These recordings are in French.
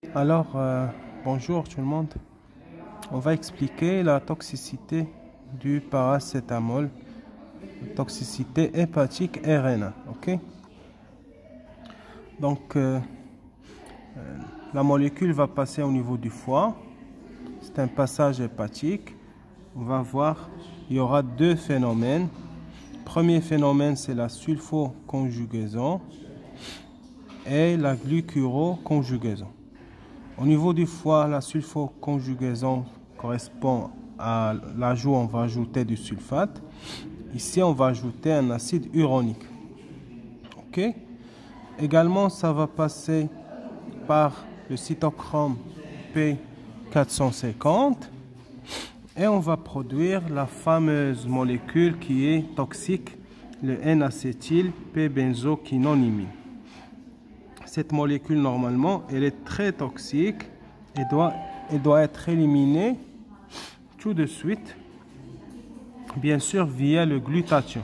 Alors, bonjour tout le monde. On va expliquer la toxicité du paracétamol, toxicité hépatique et rénale. Ok? Donc, la molécule va passer au niveau du foie. C'est un passage hépatique. On va voir, il y aura deux phénomènes. Premier phénomène, c'est la sulfoconjugaison et la glucuroconjugaison. Au niveau du foie, la sulfoconjugaison correspond à l'ajout, on va ajouter du sulfate. Ici, on va ajouter un acide uronique. Ok? Également, ça va passer par le cytochrome P450 et on va produire la fameuse molécule qui est toxique, le N-acétyl P-benzoquinonimine. Cette molécule, normalement, elle est très toxique et doit être éliminée tout de suite, bien sûr, via le glutathion.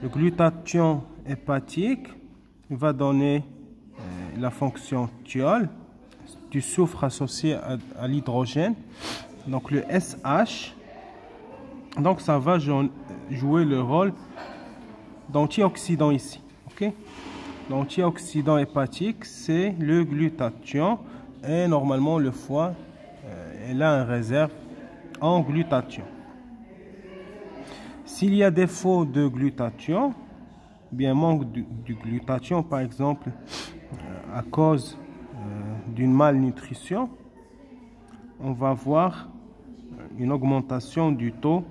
Le glutathion hépatique va donner la fonction thiol, du soufre associé à l'hydrogène, donc le SH. Donc, ça va jouer le rôle d'antioxydant ici. Ok? L'antioxydant hépatique, c'est le glutathion et normalement le foie, elle a une réserve en glutathion. S'il y a défaut de glutathion, bien manque du glutathion par exemple à cause d'une malnutrition, on va voir une augmentation du taux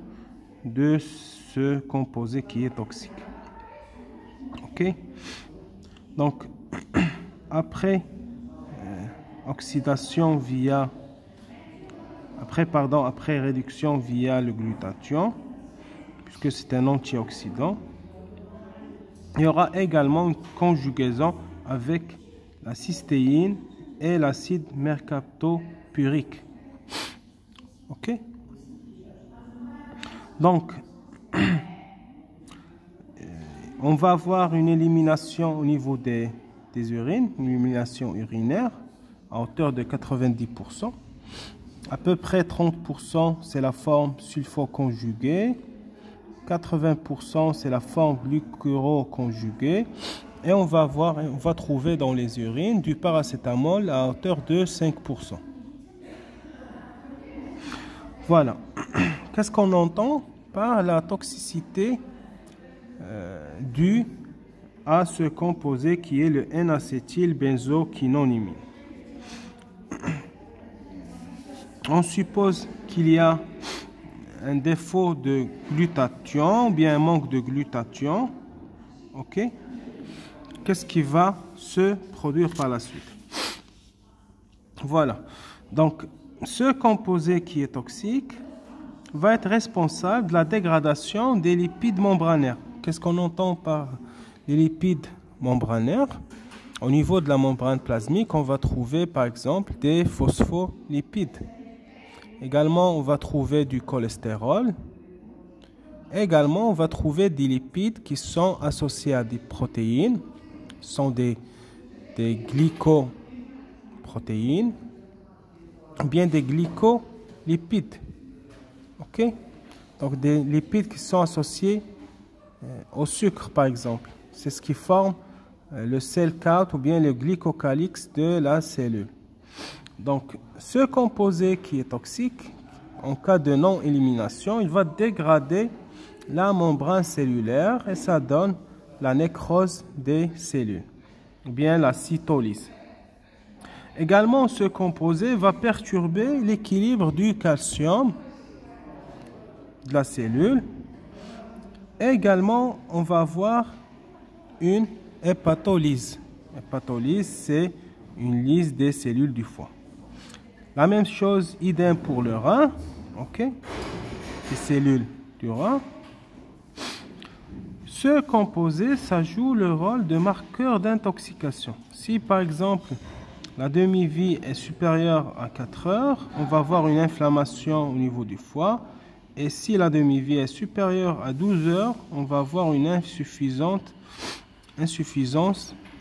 de ce composé qui est toxique. Ok? Donc, après oxydation après réduction via le glutathion, puisque c'est un antioxydant, il y aura également une conjugaison avec la cystéine et l'acide mercaptopurique. Ok? Donc, on va avoir une élimination au niveau des urines, une élimination urinaire à hauteur de 90%. À peu près 30%, c'est la forme sulfoconjuguée. 80%, c'est la forme glucuroconjuguée. Et on va trouver dans les urines du paracétamol à hauteur de 5%. Voilà. Qu'est-ce qu'on entend par la toxicité due à ce composé qui est le N-acétylbenzoquinonimine? On suppose qu'il y a un défaut de glutathion, ou bien un manque de glutathion. Ok? Qu'est-ce qui va se produire par la suite? Voilà. Donc, ce composé qui est toxique va être responsable de la dégradation des lipides membranaires. Qu'est-ce qu'on entend par les lipides membranaires? Au niveau de la membrane plasmique, on va trouver par exemple des phospholipides. Également, on va trouver du cholestérol. Également, on va trouver des lipides qui sont associés à des protéines. Ce sont des glycoprotéines ou bien des glycolipides. Ok? Donc, des lipides qui sont associés au sucre, par exemple. C'est ce qui forme le cell count ou bien le glycocalyx de la cellule. Donc, ce composé qui est toxique, en cas de non-élimination, il va dégrader la membrane cellulaire et ça donne la nécrose des cellules, ou bien la cytolyse. Également, ce composé va perturber l'équilibre du calcium de la cellule. Également, on va avoir une hépatolyse. Hépatolyse, c'est une lyse des cellules du foie. La même chose, idem pour le rein. Ok? Les cellules du rein. Ce composé, ça joue le rôle de marqueur d'intoxication. Si par exemple la demi-vie est supérieure à 4 heures, on va avoir une inflammation au niveau du foie. Et si la demi-vie est supérieure à 12 heures, on va avoir une insuffisance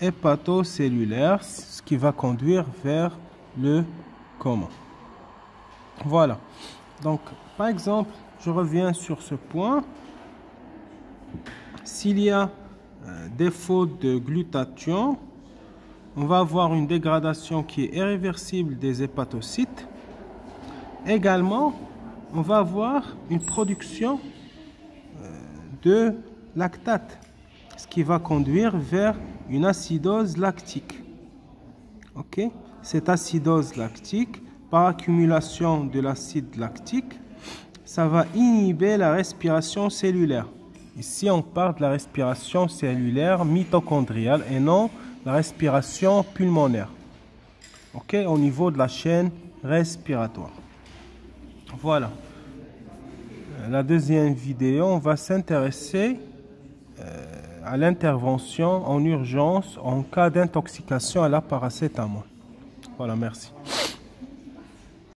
hépatocellulaire, ce qui va conduire vers le coma. Voilà. Donc, par exemple, je reviens sur ce point. S'il y a défaut de glutathion, on va avoir une dégradation qui est irréversible des hépatocytes. Également, on va avoir une production de lactate, ce qui va conduire vers une acidose lactique. Ok? Cette acidose lactique, par accumulation de l'acide lactique, ça va inhiber la respiration cellulaire. Ici, on parle de la respiration cellulaire mitochondriale et non la respiration pulmonaire. Ok? Au niveau de la chaîne respiratoire. Voilà. La deuxième vidéo, on va s'intéresser à l'intervention en urgence en cas d'intoxication à la paracétamol. Voilà, merci.